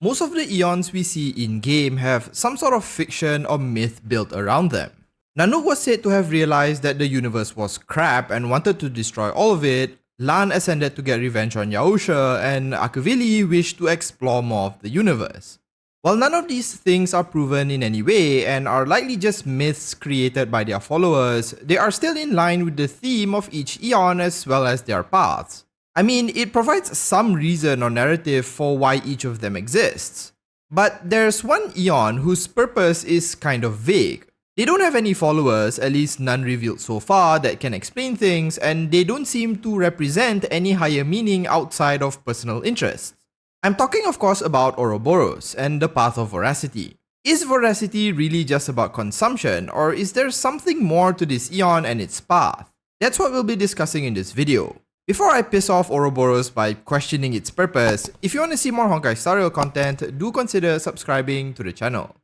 Most of the eons we see in-game have some sort of fiction or myth built around them. Nanook was said to have realized that the universe was crap and wanted to destroy all of it. Lan ascended to get revenge on Yaosha, and Akavili wished to explore more of the universe. While none of these things are proven in any way and are likely just myths created by their followers, they are still in line with the theme of each eon as well as their paths. I mean, it provides some reason or narrative for why each of them exists. But there's one eon whose purpose is kind of vague. They don't have any followers, at least none revealed so far, that can explain things, and they don't seem to represent any higher meaning outside of personal interests. I'm talking of course about Ouroboros and the path of Voracity. Is Voracity really just about consumption, or is there something more to this eon and its path? That's what we'll be discussing in this video. Before I piss off Ouroboros by questioning its purpose, if you want to see more Honkai Star Rail content, do consider subscribing to the channel.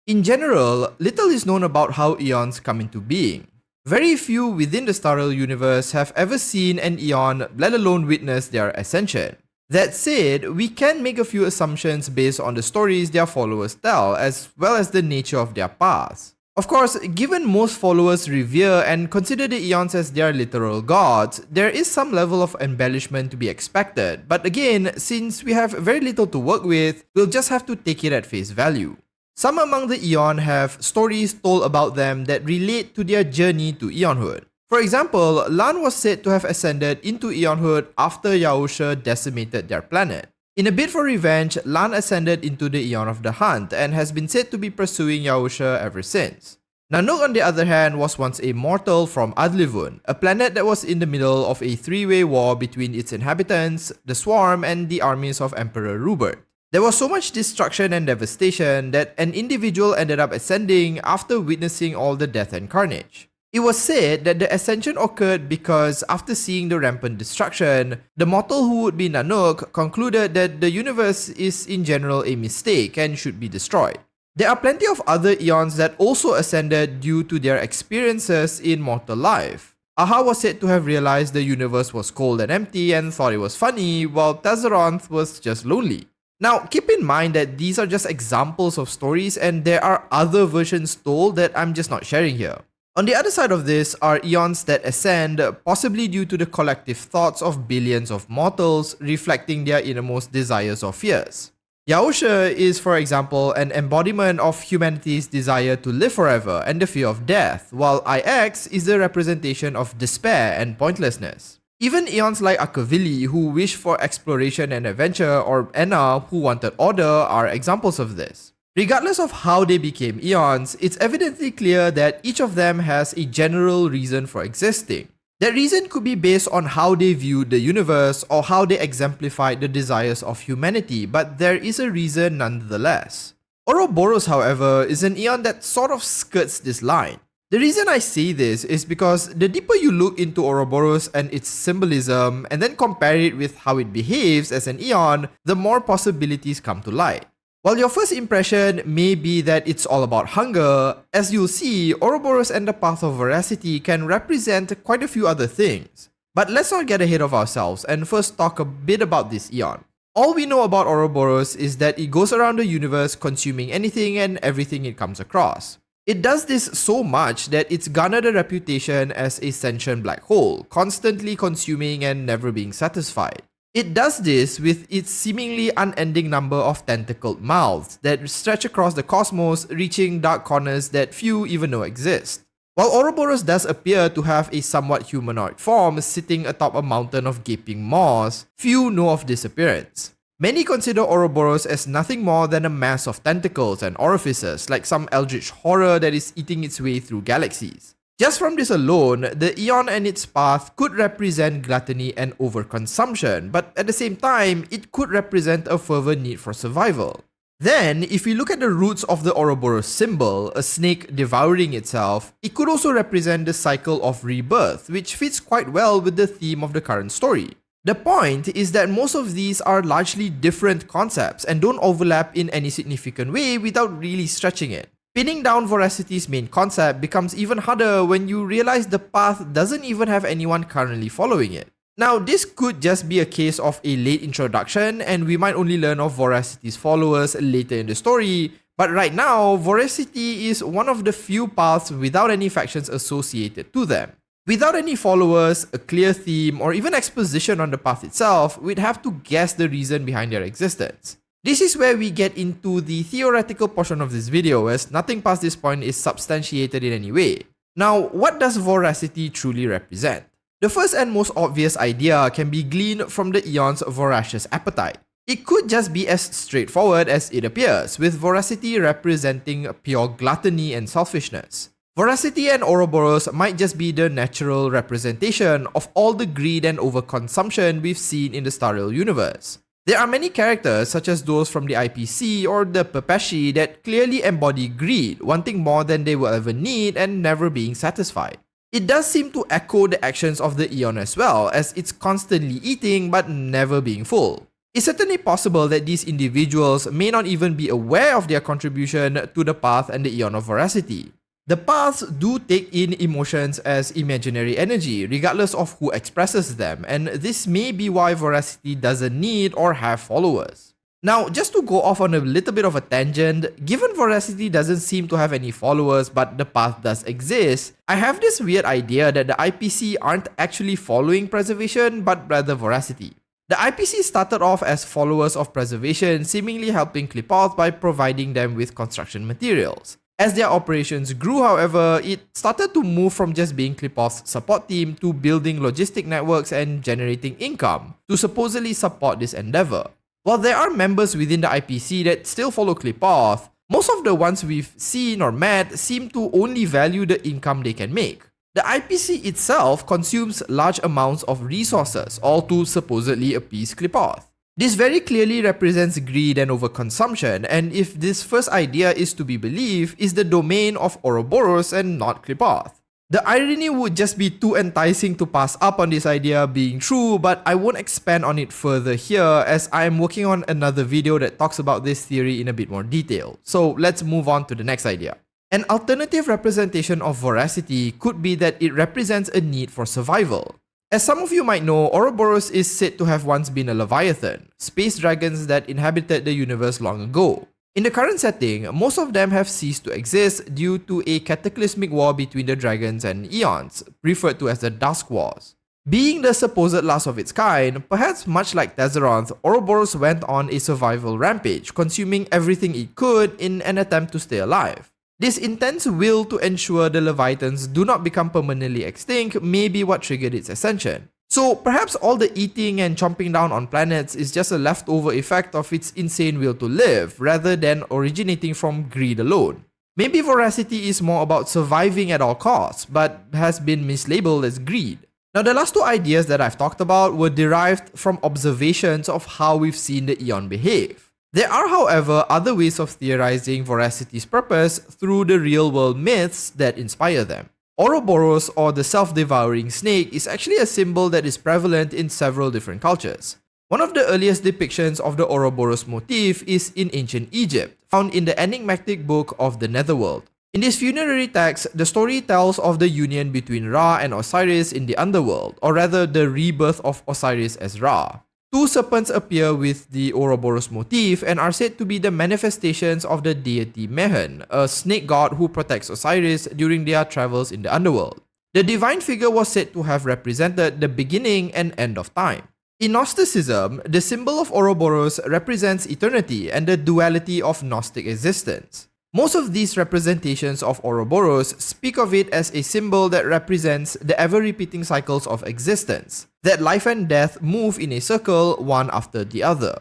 In general, little is known about how eons come into being. Very few within the Star Rail universe have ever seen an eon, let alone witnessed their ascension. That said, we can make a few assumptions based on the stories their followers tell, as well as the nature of their paths. Of course, given most followers revere and consider the eons as their literal gods, there is some level of embellishment to be expected, but again, since we have very little to work with, we'll just have to take it at face value. Some among the eon have stories told about them that relate to their journey to eonhood. For example, Lan was said to have ascended into eonhood after Yaosha decimated their planet. In a bid for revenge, Lan ascended into the Eon of the Hunt and has been said to be pursuing Yaosha ever since. Nanook, on the other hand, was once a mortal from Adlivun, a planet that was in the middle of a three-way war between its inhabitants, the Swarm, and the armies of Emperor Rupert. There was so much destruction and devastation that an individual ended up ascending after witnessing all the death and carnage. It was said that the ascension occurred because after seeing the rampant destruction, the mortal who would be Nanook concluded that the universe is in general a mistake and should be destroyed. There are plenty of other eons that also ascended due to their experiences in mortal life. Aha was said to have realized the universe was cold and empty and thought it was funny, while Tazaronth was just lonely. Now, keep in mind that these are just examples of stories and there are other versions told that I'm just not sharing here. On the other side of this are eons that ascend, possibly due to the collective thoughts of billions of mortals reflecting their innermost desires or fears. Yaosha is, for example, an embodiment of humanity's desire to live forever and the fear of death, while IX is the representation of despair and pointlessness. Even eons like Akavili, who wish for exploration and adventure, or Enna, who wanted order, are examples of this. Regardless of how they became eons, it's evidently clear that each of them has a general reason for existing. That reason could be based on how they viewed the universe or how they exemplified the desires of humanity, but there is a reason nonetheless. Ouroboros, however, is an eon that sort of skirts this line. The reason I say this is because the deeper you look into Ouroboros and its symbolism and then compare it with how it behaves as an eon, the more possibilities come to light. While your first impression may be that it's all about hunger, as you'll see, Ouroboros and the Path of Voracity can represent quite a few other things. But let's not get ahead of ourselves and first talk a bit about this eon. All we know about Ouroboros is that it goes around the universe consuming anything and everything it comes across. It does this so much that it's garnered a reputation as a sentient black hole, constantly consuming and never being satisfied. It does this with its seemingly unending number of tentacled mouths that stretch across the cosmos, reaching dark corners that few even know exist. While Ouroboros does appear to have a somewhat humanoid form sitting atop a mountain of gaping maws, few know of this appearance. Many consider Ouroboros as nothing more than a mass of tentacles and orifices, like some eldritch horror that is eating its way through galaxies. Just from this alone, the eon and its path could represent gluttony and overconsumption, but at the same time, it could represent a further need for survival. Then, if we look at the roots of the Ouroboros symbol, a snake devouring itself, it could also represent the cycle of rebirth, which fits quite well with the theme of the current story. The point is that most of these are largely different concepts and don't overlap in any significant way without really stretching it. Pinning down Voracity's main concept becomes even harder when you realize the path doesn't even have anyone currently following it. Now, this could just be a case of a late introduction, and we might only learn of Voracity's followers later in the story, but right now, Voracity is one of the few paths without any factions associated to them. Without any followers, a clear theme, or even exposition on the path itself, we'd have to guess the reason behind their existence. This is where we get into the theoretical portion of this video, as nothing past this point is substantiated in any way. Now, what does Voracity truly represent? The first and most obvious idea can be gleaned from the eon's voracious appetite. It could just be as straightforward as it appears, with Voracity representing pure gluttony and selfishness. Voracity and ouroboros might just be the natural representation of all the greed and overconsumption we've seen in the Star Rail universe. There are many characters, such as those from the IPC or the Pepeshi, that clearly embody greed, wanting more than they will ever need and never being satisfied. It does seem to echo the actions of the Eon as well, as it's constantly eating but never being full. It's certainly possible that these individuals may not even be aware of their contribution to the path and the Eon of Voracity. The paths do take in emotions as imaginary energy, regardless of who expresses them, and this may be why Voracity doesn't need or have followers. Now, just to go off on a little bit of a tangent, given Voracity doesn't seem to have any followers but the path does exist, I have this weird idea that the IPC aren't actually following preservation but rather Voracity. The IPC started off as followers of preservation, seemingly helping Qlipoth by providing them with construction materials. As their operations grew, however, it started to move from just being Qlipoth's support team to building logistic networks and generating income to supposedly support this endeavor. While there are members within the IPC that still follow Qlipoth, most of the ones we've seen or met seem to only value the income they can make. The IPC itself consumes large amounts of resources, all to supposedly appease Qlipoth. This very clearly represents greed and overconsumption, and if this first idea is to be believed, is the domain of Ouroboros and not Qlipoth. The irony would just be too enticing to pass up on this idea being true, but I won't expand on it further here as I am working on another video that talks about this theory in a bit more detail. So let's move on to the next idea. An alternative representation of Voracity could be that it represents a need for survival. As some of you might know, Ouroboros is said to have once been a leviathan, space dragons that inhabited the universe long ago. In the current setting, most of them have ceased to exist due to a cataclysmic war between the dragons and eons, referred to as the Dusk Wars. Being the supposed last of its kind, perhaps much like Tezzerath, Ouroboros went on a survival rampage, consuming everything it could in an attempt to stay alive. This intense will to ensure the Leviathans do not become permanently extinct may be what triggered its ascension. So perhaps all the eating and chomping down on planets is just a leftover effect of its insane will to live, rather than originating from greed alone. Maybe Voracity is more about surviving at all costs, but has been mislabeled as greed. Now, the last two ideas that I've talked about were derived from observations of how we've seen the Eon behave. There are, however, other ways of theorizing Voracity's purpose through the real-world myths that inspire them. Ouroboros, or the self-devouring snake, is actually a symbol that is prevalent in several different cultures. One of the earliest depictions of the Ouroboros motif is in ancient Egypt, found in the enigmatic book of the Netherworld. In this funerary text, the story tells of the union between Ra and Osiris in the underworld, or rather the rebirth of Osiris as Ra. Two serpents appear with the Ouroboros motif and are said to be the manifestations of the deity Mehen, a snake god who protects Osiris during their travels in the underworld. The divine figure was said to have represented the beginning and end of time. In Gnosticism, the symbol of Ouroboros represents eternity and the duality of Gnostic existence. Most of these representations of Ouroboros speak of it as a symbol that represents the ever-repeating cycles of existence, that life and death move in a circle one after the other.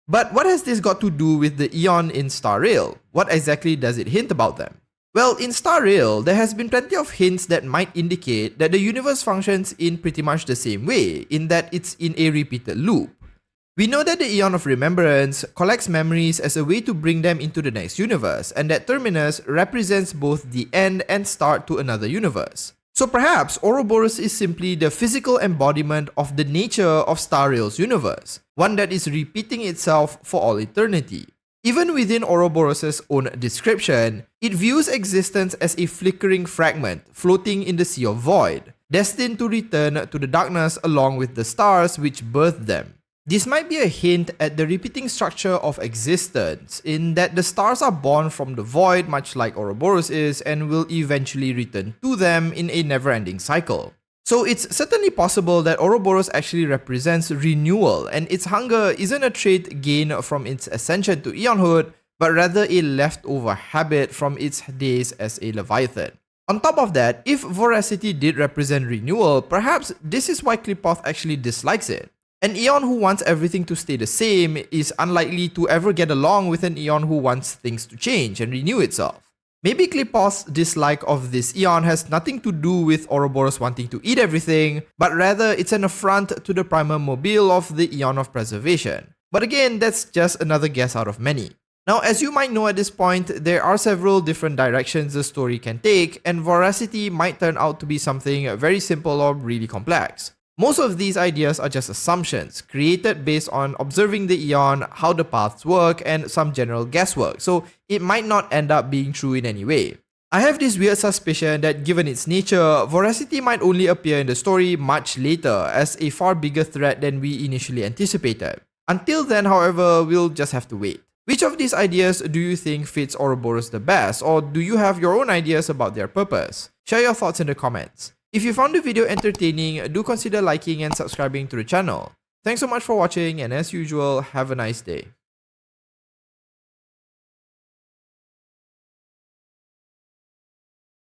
But what has this got to do with the Eon in Star Rail? What exactly does it hint about them? Well, in Star Rail, there has been plenty of hints that might indicate that the universe functions in pretty much the same way, in that it's in a repeated loop. We know that the Eon of Remembrance collects memories as a way to bring them into the next universe, and that Terminus represents both the end and start to another universe. So perhaps Ouroboros is simply the physical embodiment of the nature of Star Rail's universe, one that is repeating itself for all eternity. Even within Ouroboros' own description, it views existence as a flickering fragment floating in the sea of void, destined to return to the darkness along with the stars which birthed them. This might be a hint at the repeating structure of existence, in that the stars are born from the void much like Ouroboros is and will eventually return to them in a never-ending cycle. So it's certainly possible that Ouroboros actually represents renewal, and its hunger isn't a trait gained from its ascension to eonhood, but rather a leftover habit from its days as a Leviathan. On top of that, if Voracity did represent renewal, perhaps this is why Qlipoth actually dislikes it. An eon who wants everything to stay the same is unlikely to ever get along with an eon who wants things to change and renew itself. Maybe Qlipoth's dislike of this eon has nothing to do with Ouroboros wanting to eat everything, but rather it's an affront to the primal mobile of the eon of preservation. But again, that's just another guess out of many. Now, as you might know at this point, there are several different directions the story can take, and Voracity might turn out to be something very simple or really complex. Most of these ideas are just assumptions, created based on observing the eon, how the paths work, and some general guesswork, so it might not end up being true in any way. I have this weird suspicion that given its nature, Voracity might only appear in the story much later as a far bigger threat than we initially anticipated. Until then, however, we'll just have to wait. Which of these ideas do you think fits Ouroboros the best, or do you have your own ideas about their purpose? Share your thoughts in the comments. If you found the video entertaining, do consider liking and subscribing to the channel. Thanks so much for watching, and as usual, have a nice day.